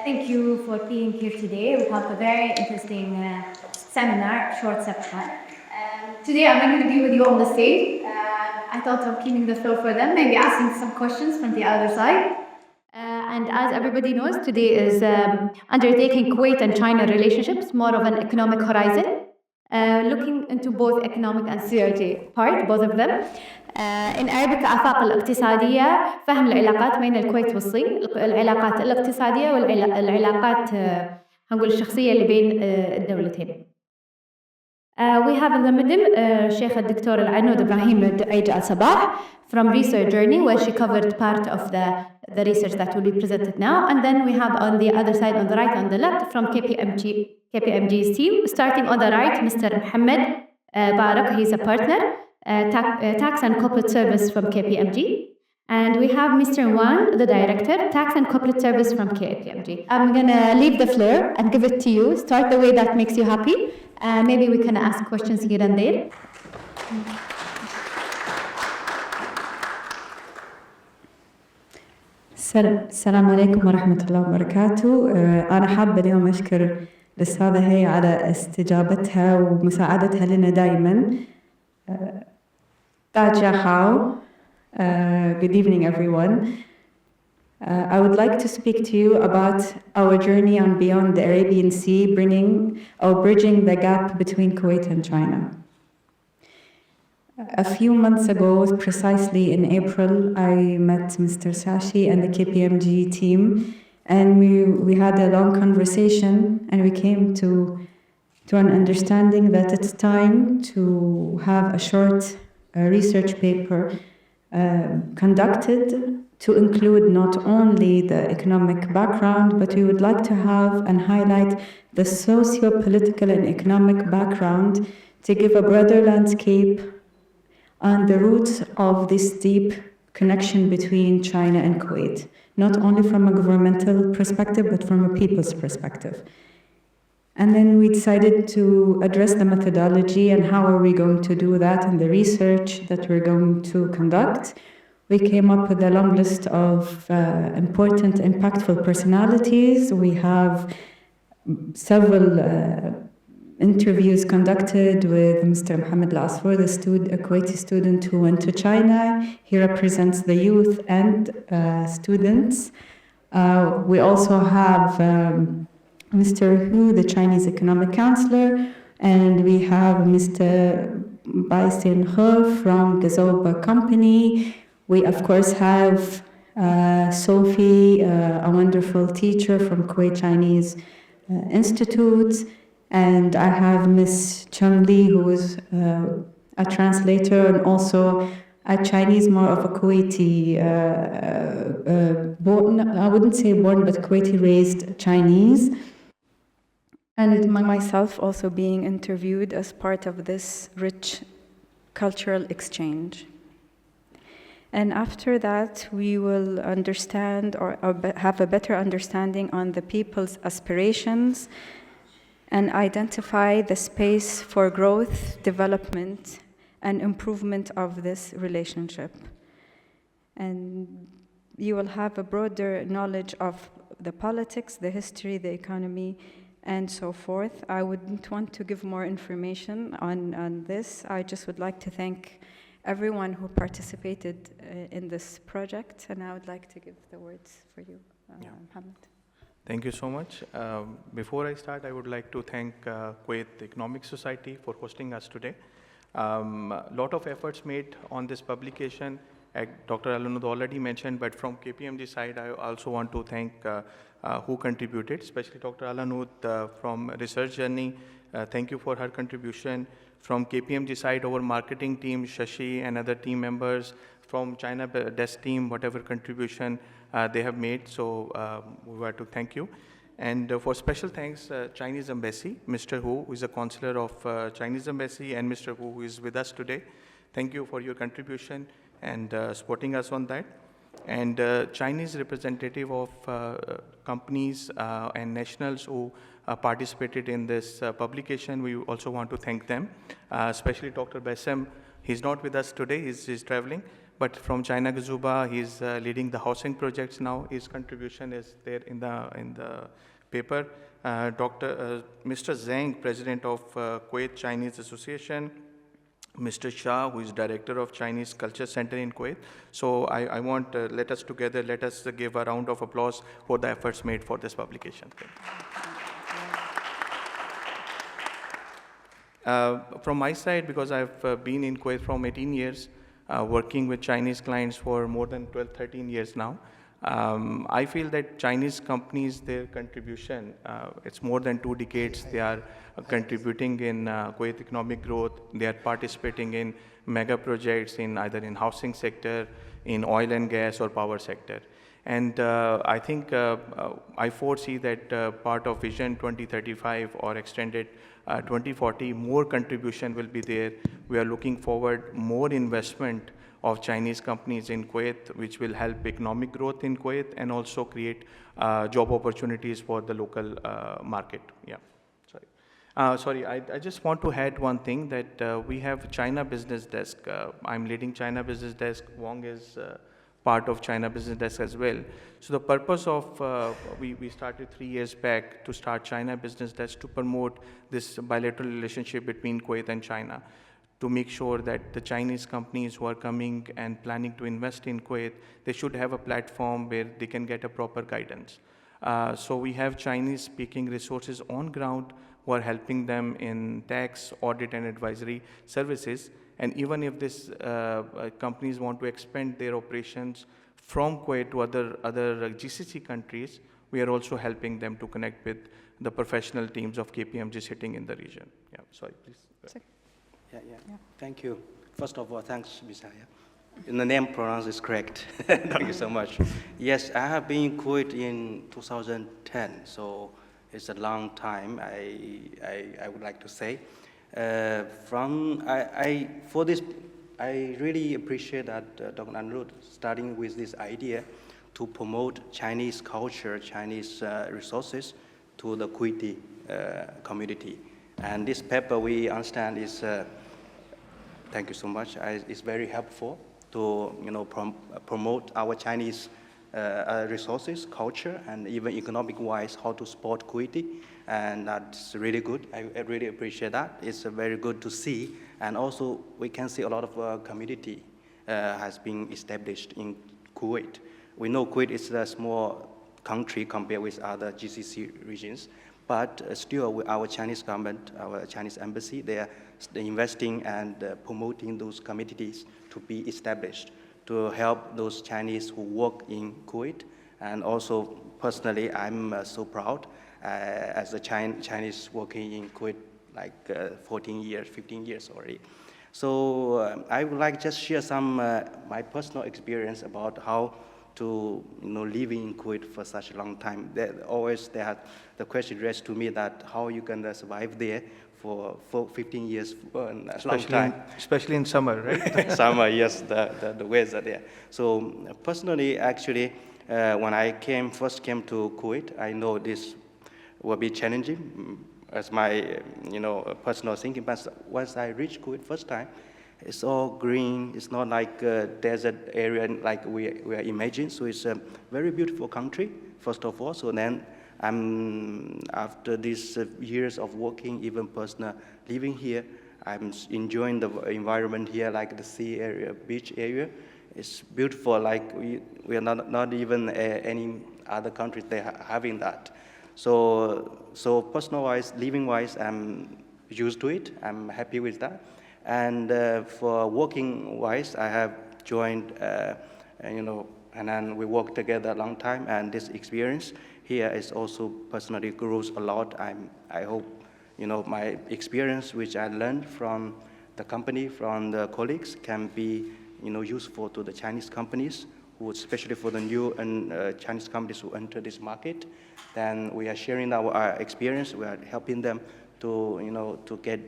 thank you for being here today. We have a very interesting seminar, short seminar. Today I'm going to be with you on the stage. I thought of keeping the floor for them, maybe asking some questions from the other side. And as everybody knows, today is undertaking Kuwait and China relationships, more of an economic horizon, looking into both economic and security part, both of them. In Arabic آفاق الاقتصادية فهم العلاقات بين الكويت والصين، العلاقات الاقتصادية والعلاقات هنقول الشخصية اللي بين الدولتين. We have in the middle Sheikh الدكتور العنود إبراهيم عيد الصباح from Research Journey, where she covered part of the research that will be presented now. And then we have on the other side, on the right, on the left, from KPMG's team. Starting on the right, Mr. Mohammed Barak, he's a partner, tax and corporate service from KPMG. And we have Mr. Wan, the director, tax and corporate service from KPMG. I'm gonna leave the floor and give it to you. Start the way that makes you happy. Maybe we can ask questions here and there. السلام عليكم ورحمة الله وبركاته. أنا حابة اليوم أشكر الأستاذة هي على استجابتها ومساعدتها لنا دائما. Good evening, everyone. I would like to speak to you about our journey on beyond the Arabian Sea, bridging the gap between Kuwait and China. A few months ago, precisely in April, I met Mr. Sashi and the KPMG team, and we had a long conversation, and we came to an understanding that it's time to have a short research paper conducted to include not only the economic background, but we would like to have and highlight the socio-political and economic background to give a broader landscape on the roots of this deep connection between China and Kuwait, not only from a governmental perspective, but from a people's perspective. And then we decided to address the methodology and how are we going to do that and the research that we're going to conduct. We came up with a long list of important, impactful personalities. We have several interviews conducted with Mr. Mohammed Al-Asfar, a Kuwaiti student who went to China. He represents the youth and students. We also have Mr. Hu, the Chinese economic counselor, and we have Mr. Bai Xin He from Gazoba company. We, of course, have Sophie, a wonderful teacher from Kuwait Chinese Institute. And I have Miss Chun Li, who is a translator and also a Chinese, more of a Kuwaiti, born, I wouldn't say born, but Kuwaiti-raised Chinese. And myself also being interviewed as part of this rich cultural exchange. And after that, we will understand or have a better understanding on the people's aspirations and identify the space for growth, development, and improvement of this relationship. And you will have a broader knowledge of the politics, the history, the economy, and so forth. I wouldn't want to give more information on this. I just would like to thank everyone who participated in this project, and I would like to give the words for you, Mohammed. Thank you so much. Before I start, I would like to thank Kuwait Economic Society for hosting us today. Lot of efforts made on this publication. Dr. Alanud already mentioned, but from KPMG side, I also want to thank who contributed, especially Dr. Alanud from Research Journey. Thank you for her contribution. From KPMG side, our marketing team, Shashi and other team members, from China desk team, whatever contribution they have made. So we want to thank you. And for special thanks, Chinese Embassy, Mr. Hu, who is a consular of Chinese Embassy, and Mr. Hu, who is with us today. Thank you for your contribution and supporting us on that. And Chinese representative of companies and nationals who participated in this publication, we also want to thank them, especially Dr. Bassem. He's not with us today, he's traveling, But from China Gazuba, he's leading the housing projects now. His contribution is there in the paper. Mr. Zhang, president of Kuwait Chinese Association. Mr. Shah, who is director of Chinese Culture Center in Kuwait. So I want, let us give a round of applause for the efforts made for this publication. From my side, because I've been in Kuwait from 18 years, working with Chinese clients for more than 12, 13 years now, I feel that Chinese companies, their contribution, it's more than 2 decades, they are contributing in Kuwait economic growth. They are participating in mega projects in either in housing sector, in oil and gas or power sector. And I think I foresee that part of Vision 2035 or extended 2040, more contribution will be there. We are looking forward more investment of Chinese companies in Kuwait, which will help economic growth in Kuwait and also create job opportunities for the local market. Yeah, sorry. I just want to add one thing that we have China Business Desk. I'm leading China Business Desk. Wong is part of China Business Desk as well. So the purpose of, we started 3 years back to start China Business Desk to promote this bilateral relationship between Kuwait and China, to make sure that the Chinese companies who are coming and planning to invest in Kuwait, they should have a platform where they can get a proper guidance. So we have Chinese speaking resources on ground who are helping them in tax, audit and advisory services. And even if these companies want to expand their operations from Kuwait to other GCC countries, we are also helping them to connect with the professional teams of KPMG sitting in the region. Yeah, sorry, please. Yeah. Thank you. First of all, thanks, Bisaya. The name pronounced is correct. Thank you so much. Yes, I have been in Kuwait in 2010, so it's a long time, I would like to say. For this, I really appreciate that Dr. Nanrud starting with this idea to promote Chinese culture, Chinese resources to the Kuwaiti community. And this paper, we understand, is, thank you so much, it's very helpful to promote our Chinese resources, culture, and even economic-wise, how to support Kuwaiti. And that's really good. I really appreciate that. It's very good to see. And also, we can see a lot of community has been established in Kuwait. We know Kuwait is a small country compared with other GCC regions, but still our Chinese government, our Chinese embassy, they are investing and promoting those communities to be established to help those Chinese who work in Kuwait. And also, personally, I'm so proud as a Chinese working in Kuwait like 14 years, 15 years already. So I would like just share some my personal experience about how to living in Kuwait for such a long time. The question raised to me that how you can survive there for 15 years, for a long time. Especially in summer, right? Summer, yes, the weather there. So personally, actually, when I first came to Kuwait, I know this will be challenging as my personal thinking. But once I reached Kuwait first time, it's all green. It's not like a desert area like we are imagining. So it's a very beautiful country, first of all. So then, after these years of working, even personal living here, I'm enjoying the environment here, like the sea area, beach area. It's beautiful. Like we are not even any other countries they are having that. So personal-wise, living-wise, I'm used to it. I'm happy with that. And for working-wise, I have joined, and then we work together a long time. And this experience here is also personally grows a lot. I hope, my experience, which I learned from the company, from the colleagues, can be, useful to the Chinese companies, who, especially for the new Chinese companies who enter this market. Then we are sharing our experience. We are helping them to, to get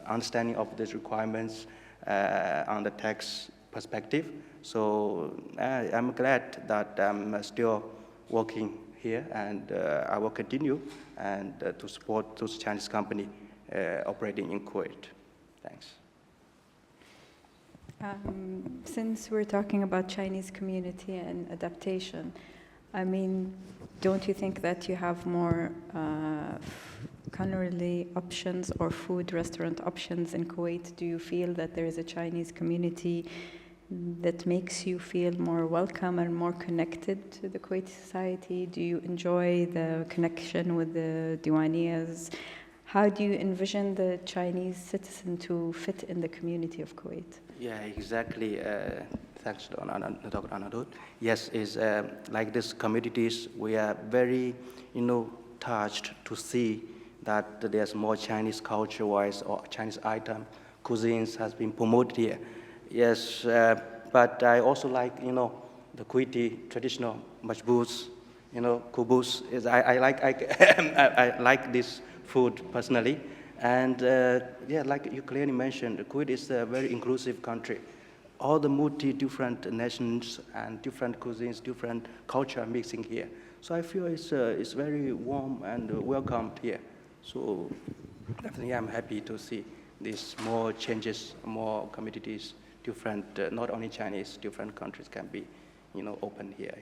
understanding of these requirements on the tax perspective. So I'm glad that I'm still working here, and I will continue and to support those Chinese companies operating in Kuwait. Thanks. Since we're talking about Chinese community and adaptation, I mean, don't you think that you have more culinary options or food restaurant options in Kuwait? Do you feel that there is a Chinese community that makes you feel more welcome and more connected to the Kuwaiti society? Do you enjoy the connection with the Diwaniyas? How do you envision the Chinese citizen to fit in the community of Kuwait? Yeah, exactly. Thanks, Dr. Anadot. Yes, is like these communities, we are very, touched to see that there's more Chinese culture-wise or Chinese item, cuisines has been promoted here. Yes, but I also like, the Kuwaiti traditional majbouz, kubus. I like this food personally. And yeah, like you clearly mentioned, Kuwait is a very inclusive country. All the different nations and different cuisines, different culture mixing here. So I feel it's very warm and welcomed here. So definitely I'm happy to see these more changes, more communities, different, not only Chinese, different countries can be, open here.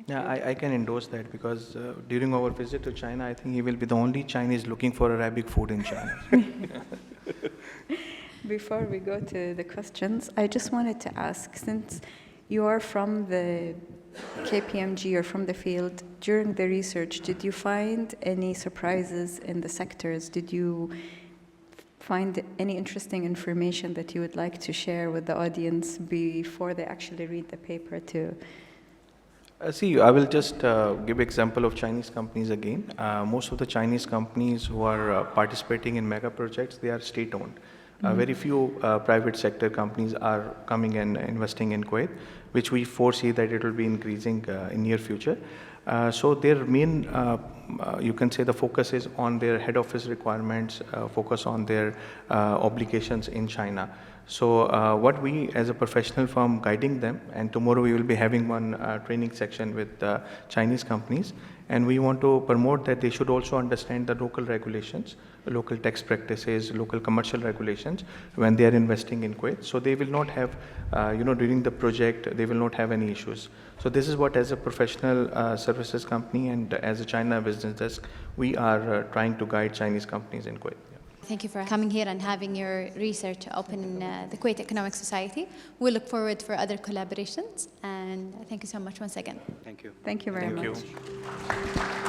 Yeah, I can endorse that because during our visit to China, I think he will be the only Chinese looking for Arabic food in China. Before we go to the questions, I just wanted to ask, since you are from the KPMG or from the field, during the research, did you find any surprises in the sectors? Did you find any interesting information that you would like to share with the audience before they actually read the paper too? See, I will just give example of Chinese companies again. Most of the Chinese companies who are participating in mega projects, they are state-owned. Very few private sector companies are coming and investing in Kuwait, which we foresee that it will be increasing in near future. So their main, you can say the focus is on their head office requirements, focus on their obligations in China. So what we as a professional firm guiding them, and tomorrow we will be having one training section with Chinese companies, and we want to promote that they should also understand the local regulations, local tax practices, local commercial regulations when they are investing in Kuwait. So they will not have, during the project, they will not have any issues. So this is what as a professional services company and as a China business desk, we are trying to guide Chinese companies in Kuwait. Thank you for coming here and having your research open in the Kuwait Economic Society. We look forward for other collaborations, and thank you so much once again. Thank you. Thank you very much. Thank you.